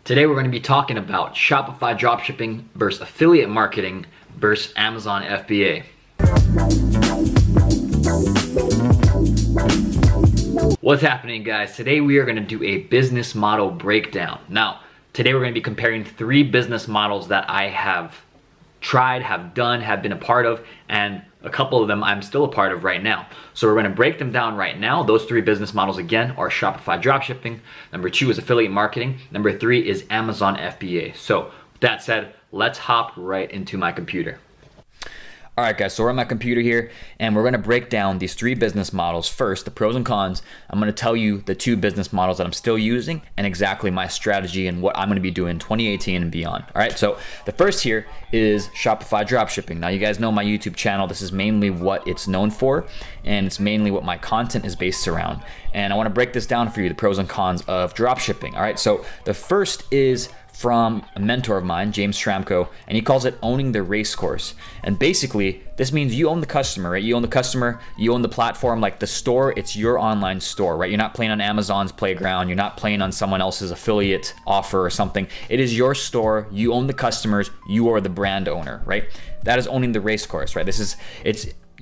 Today we're going to be talking about Shopify dropshipping versus affiliate marketing versus Amazon FBA. What's happening, guys? Today we are going to do a business model breakdown. Now, today we're going to be comparing 3 business models that I have tried, have done, have been a part of, and a couple of them I'm still a part of right now. So we're going to break them down right now. Those 3 business models again are Shopify dropshipping, number 2 is affiliate marketing, number 3 is Amazon FBA. So with that said, let's hop right into my computer. All right, guys, so we're on my computer here, and we're going to break down these 3 business models. First, the pros and cons. I'm going to tell you the 2 business models that I'm still using and exactly my strategy and what I'm going to be doing in 2018 and beyond. All right, so the first here is Shopify dropshipping. Now, you guys know my YouTube channel. This is mainly what it's known for, and it's mainly what my content is based around. And I want to break this down for you, the pros and cons of dropshipping. All right, so the first is from a mentor of mine, James Schramko, and he calls it owning the race course. And basically, this means you own the customer, right? You own the customer, you own the platform, like the store, it's your online store, right? You're not playing on Amazon's playground, you're not playing on someone else's affiliate offer or something. It is your store, you own the customers, you are the brand owner, right? That is owning the race course, right?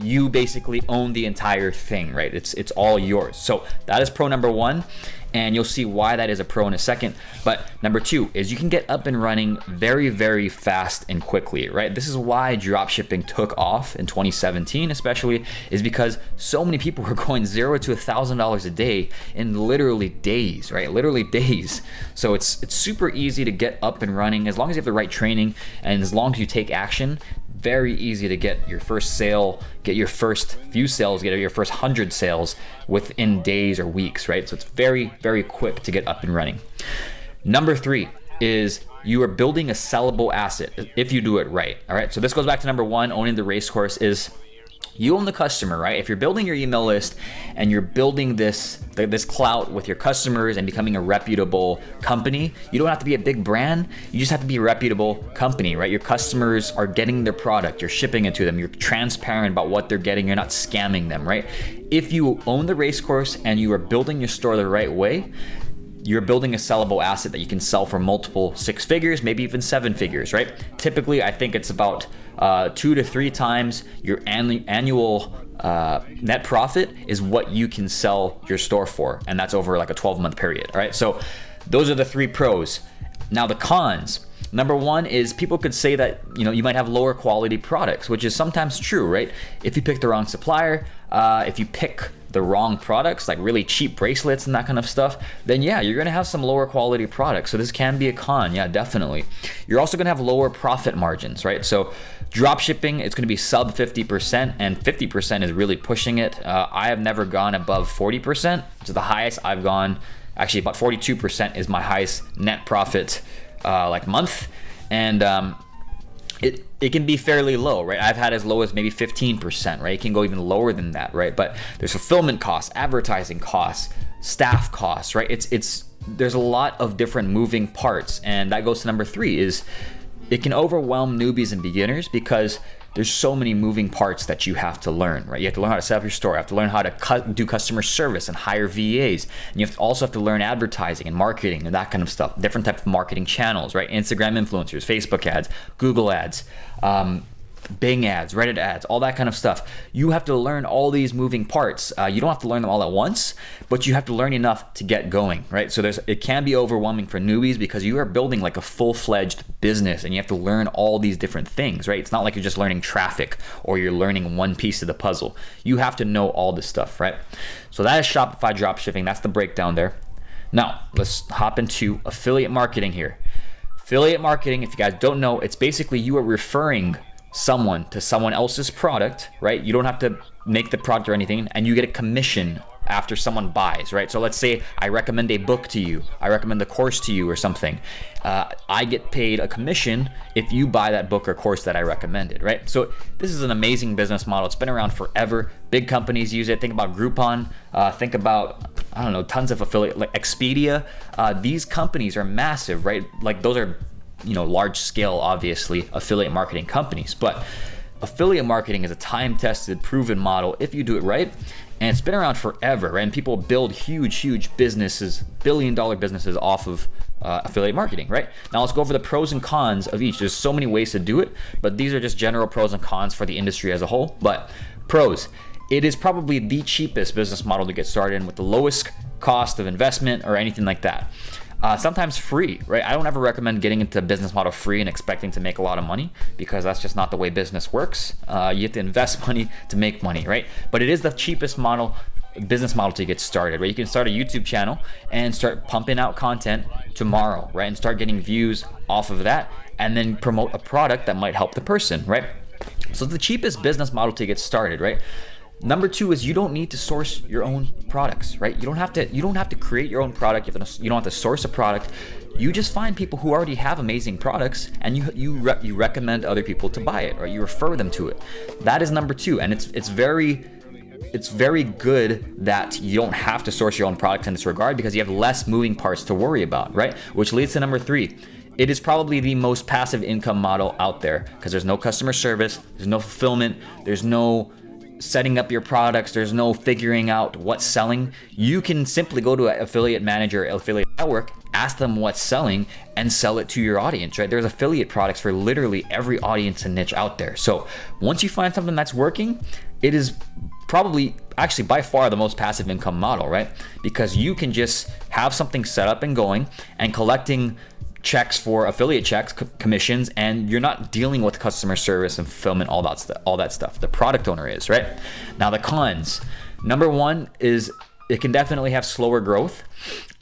You basically own the entire thing, right? It's all yours. So that is pro number 1. And you'll see why that is a pro in a second. But number 2 is you can get up and running very, very fast and quickly, right? This is why dropshipping took off in 2017, especially, is because so many people were going $0 to $1,000 a day in literally days, right? Literally days. So it's super easy to get up and running as long as you have the right training and as long as you take action. Very easy to get your first sale, get your first few sales, get your first 100 sales within days or weeks, right? So it's very, very quick to get up and running. Number 3 is you are building a sellable asset if you do it right, all right? So this goes back to number 1, owning the race course is you own the customer, right? If you're building your email list and you're building this clout with your customers and becoming a reputable company, you don't have to be a big brand. You just have to be a reputable company, right? Your customers are getting their product. You're shipping it to them. You're transparent about what they're getting. You're not scamming them, right? If you own the race course and you are building your store the right way, you're building a sellable asset that you can sell for multiple 6 figures, maybe even 7 figures, right? Typically, I think it's about 2 to 3 times your annual net profit is what you can sell your store for, and that's over like a 12-month period, all right? So those are the 3 pros. Now the cons. Number 1 is people could say that you might have lower quality products, which is sometimes true, right? If you pick the wrong supplier, if you pick the wrong products, like really cheap bracelets and that kind of stuff, then yeah, you're gonna have some lower quality products. So this can be a con, yeah, definitely. You're also gonna have lower profit margins, right? So dropshipping, it's gonna be sub 50%, and 50% is really pushing it. I have never gone above 40%. So the highest I've gone, actually about 42% is my highest net profit like month. And it can be fairly low, right? I've had as low as maybe 15%, right? It can go even lower than that, right? But there's fulfillment costs, advertising costs, staff costs, right? There's a lot of different moving parts, and that goes to number 3 is it can overwhelm newbies and beginners because there's so many moving parts that you have to learn, right? You have to learn how to set up your store. You have to learn how to do customer service and hire VAs. And you also have to learn advertising and marketing and that kind of stuff. Different types of marketing channels, right? Instagram influencers, Facebook ads, Google ads, Bing ads, Reddit ads, all that kind of stuff. You have to learn all these moving parts. You don't have to learn them all at once, but you have to learn enough to get going, right? So it can be overwhelming for newbies because you are building like a full-fledged business and you have to learn all these different things, right? It's not like you're just learning traffic or you're learning one piece of the puzzle. You have to know all this stuff, right? So that is Shopify dropshipping. That's the breakdown there. Now, let's hop into affiliate marketing here. Affiliate marketing, if you guys don't know, it's basically you are referring someone to someone else's product, right? You don't have to make the product or anything, and you get a commission after someone buys, right? So let's say I recommend a book to you, I recommend the course to you or something. I get paid a commission if you buy that book or course that I recommended, right? So this is an amazing business model. It's been around forever. Big companies use it. Think about Groupon. Think about, I don't know, tons of affiliate, like Expedia. These companies are massive, right? Like those are, large scale, obviously, affiliate marketing companies. But affiliate marketing is a time-tested, proven model if you do it right. and it's been around forever, right? And people build huge businesses, billion-dollar businesses off of affiliate marketing, right? Now let's go over the pros and cons of each. There's so many ways to do it, but these are just general pros and cons for the industry as a whole. But pros, it is probably the cheapest business model to get started in with the lowest cost of investment or anything like that. Sometimes free, right? I don't ever recommend getting into a business model free and expecting to make a lot of money, because that's just not the way business works. You have to invest money to make money, right? But it is the cheapest business model to get started, right? You can start a YouTube channel and start pumping out content tomorrow, right? And start getting views off of that, and then promote a product that might help the person, right? So it's the cheapest business model to get started, right? Number two is you don't need to source your own products, right? You don't have to create your own product. You don't have to source a product. You just find people who already have amazing products, and you recommend other people to buy it, or you refer them to it. That is number two, and it's very good that you don't have to source your own products in this regard, because you have less moving parts to worry about, right? Which leads to number three. It is probably the most passive income model out there, because there's no customer service, there's no fulfillment, there's no setting up your products, there's no figuring out what's selling. You can simply go to an affiliate manager, affiliate network, ask them what's selling, and sell it to your audience, right? There's affiliate products for literally every audience and niche out there. So once you find something that's working, it is probably actually by far the most passive income model, right? Because you can just have something set up and going and collecting checks for affiliate checks, commissions, and you're not dealing with customer service and fulfillment, all that stuff. The product owner is, right? Now the cons. Number one is it can definitely have slower growth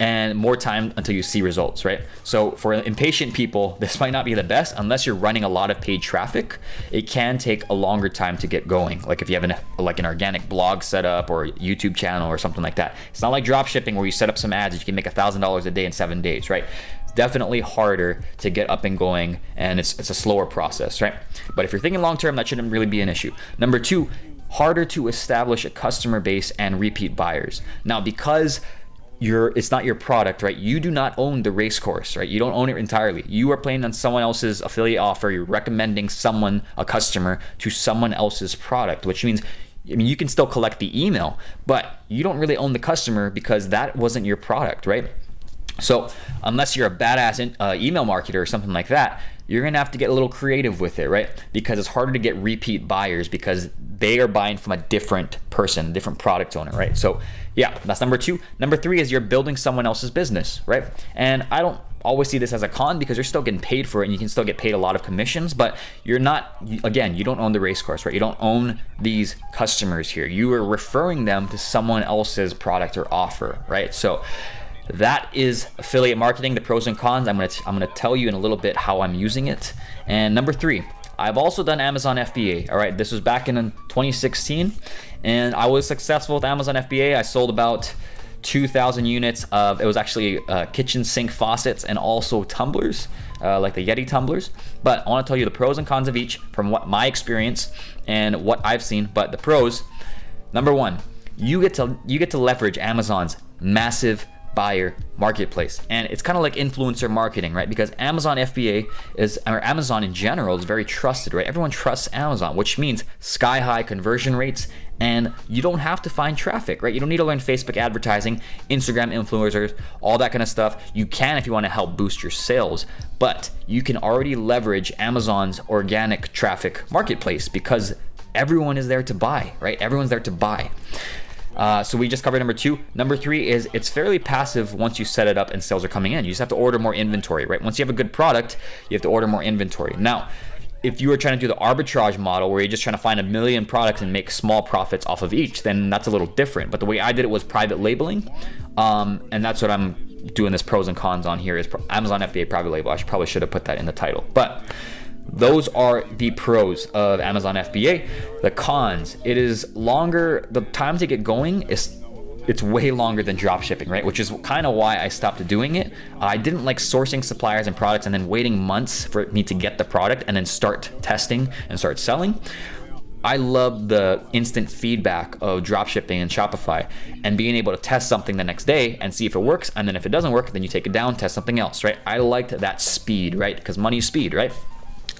and more time until you see results, right? So for impatient people, this might not be the best unless you're running a lot of paid traffic. It can take a longer time to get going. Like if you have an organic blog set up or YouTube channel or something like that. It's not like dropshipping where you set up some ads and you can make $1,000 a day in 7 days, right? It's definitely harder to get up and going, and it's a slower process, right? But if you're thinking long term, that shouldn't really be an issue. Number two, harder to establish a customer base and repeat buyers. Now, because it's not your product, right? You do not own the race course, right? You don't own it entirely. You are playing on someone else's affiliate offer. You're recommending a customer to someone else's product, which means you can still collect the email, but you don't really own the customer because that wasn't your product, right? So unless you're a badass email marketer or something like that, you're gonna have to get a little creative with it, right? Because it's harder to get repeat buyers because they are buying from a different person, different product owner, right? So yeah, that's number two. Number three is you're building someone else's business, right? And I don't always see this as a con because you're still getting paid for it and you can still get paid a lot of commissions, but you're not, again, you don't own the race course, right? You don't own these customers here. You are referring them to someone else's product or offer, right? So that is affiliate marketing, the pros and cons. I'm gonna tell you in a little bit how I'm using it. And number three, I've also done Amazon FBA. All right, this was back in 2016, and I was successful with Amazon FBA. I sold about 2,000 units of, it was actually kitchen sink faucets and also tumblers, like the Yeti tumblers. But I want to tell you the pros and cons of each from what my experience and what I've seen. But the pros, number one, you get to leverage Amazon's massive buyer marketplace, and it's kind of like influencer marketing, right? Because Amazon FBA or Amazon in general is very trusted, right? Everyone trusts Amazon, which means sky high conversion rates, and you don't have to find traffic, right? You don't need to learn Facebook advertising, Instagram influencers, all that kind of stuff. You can if you want to help boost your sales, but you can already leverage Amazon's organic traffic marketplace because everyone is there to buy, right? Everyone's there to buy. So we just covered number two. Number three is it's fairly passive once you set it up and sales are coming in. You just have to order more inventory, right? Once you have a good product, you have to order more inventory. Now, if you were trying to do the arbitrage model where you're just trying to find 1 million products and make small profits off of each, then that's a little different. But the way I did it was private labeling. And that's what I'm doing this pros and cons on here is Amazon FBA private label. I probably should have put that in the title. But those are the pros of Amazon FBA. The cons, it is longer. The time to get going it's way longer than dropshipping, right? Which is kind of why I stopped doing it. I didn't like sourcing suppliers and products and then waiting months for me to get the product and then start testing and start selling. I love the instant feedback of dropshipping and Shopify and being able to test something the next day and see if it works. And then if it doesn't work, then you take it down, test something else, right? I liked that speed, right? Because money is speed, right?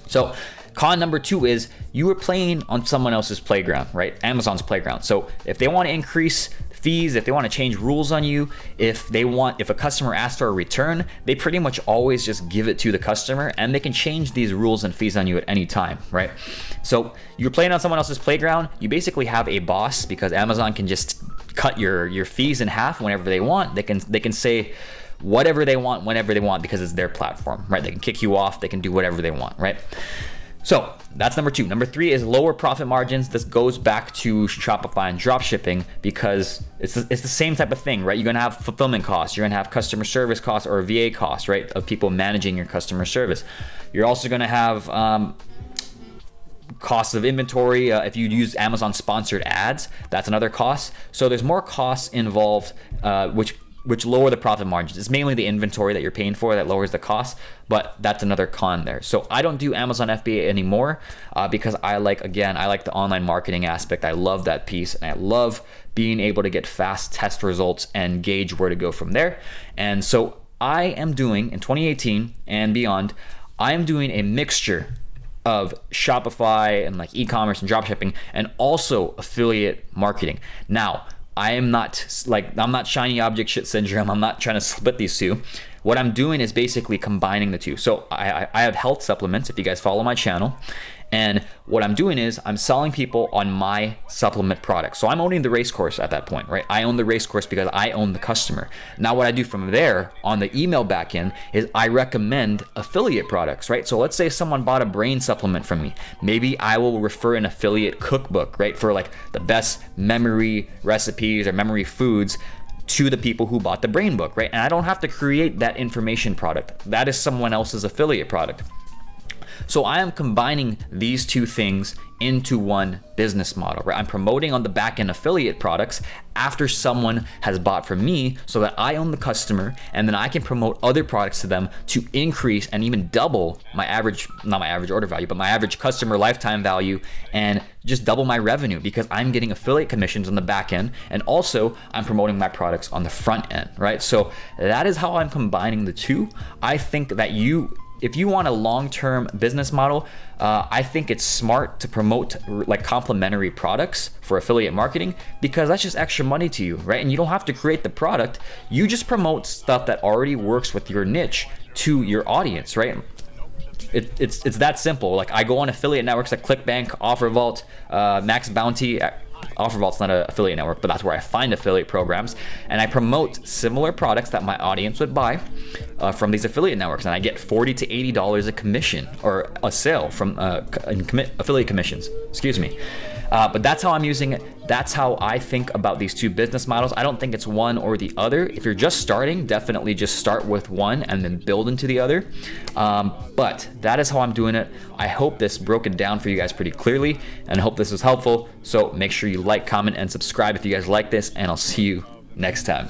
So Con number 2 is you are playing on someone else's playground, right? Amazon's playground. So if they want to increase fees, if they want to change rules on you, if a customer asks for a return, they pretty much always just give it to the customer, and they can change these rules and fees on you at any time, right? So you're playing on someone else's playground. You basically have a boss, because Amazon can just cut your fees in half whenever they want. They can say whatever they want whenever they want, because it's their platform, right? They can kick you off, they can do whatever they want, right? So that's number 2. Number 3 is lower profit margins. This goes back to Shopify and dropshipping, because it's the same type of thing, right? You're gonna have fulfillment costs, you're gonna have customer service costs or VA costs, right? Of people managing your customer service. You're also gonna have costs of inventory. If you use Amazon sponsored ads, that's another cost. So there's more costs involved, which lower the profit margins. It's mainly the inventory that you're paying for that lowers the cost, but that's another con there. So I don't do Amazon FBA anymore because I like the online marketing aspect. I love that piece, and I love being able to get fast test results and gauge where to go from there. And so I am doing, in 2018 and beyond, I am doing a mixture of Shopify and like e-commerce and dropshipping, and also affiliate marketing. Now, I'm not shiny object shit syndrome. I'm not trying to split these two. What I'm doing is basically combining the two. So I have health supplements, if you guys follow my channel. And what I'm doing is I'm selling people on my supplement products. So I'm owning the race course at that point, right? I own the race course because I own the customer. Now what I do from there on the email backend is I recommend affiliate products, right? So let's say someone bought a brain supplement from me. Maybe I will refer an affiliate cookbook, right? For like the best memory recipes or memory foods to the people who bought the brain book, right? And I don't have to create that information product. That is someone else's affiliate product. So I am combining these two things into one business model, right? I'm promoting on the back end affiliate products after someone has bought from me, so that I own the customer, and then I can promote other products to them to increase and even double my not my average order value, but my average customer lifetime value, and just double my revenue, because I'm getting affiliate commissions on the back end, and also I'm promoting my products on the front end, right? So that is how I'm combining the two. I think that if you want a long-term business model, I think it's smart to promote like complementary products for affiliate marketing, because that's just extra money to you, right? And you don't have to create the product. You just promote stuff that already works with your niche to your audience, right? It's that simple. Like I go on affiliate networks like ClickBank, OfferVault, Max Bounty. OfferVault's not an affiliate network, but that's where I find affiliate programs, and I promote similar products that my audience would buy from these affiliate networks, and I get $40 to $80 a commission, or a sale from affiliate commissions, excuse me. But that's how I'm using it. That's how I think about these two business models. I don't think it's one or the other. If you're just starting, definitely just start with one and then build into the other. But that is how I'm doing it. I hope this broke it down for you guys pretty clearly, and I hope this was helpful. So make sure you like, comment, and subscribe if you guys like this, and I'll see you next time.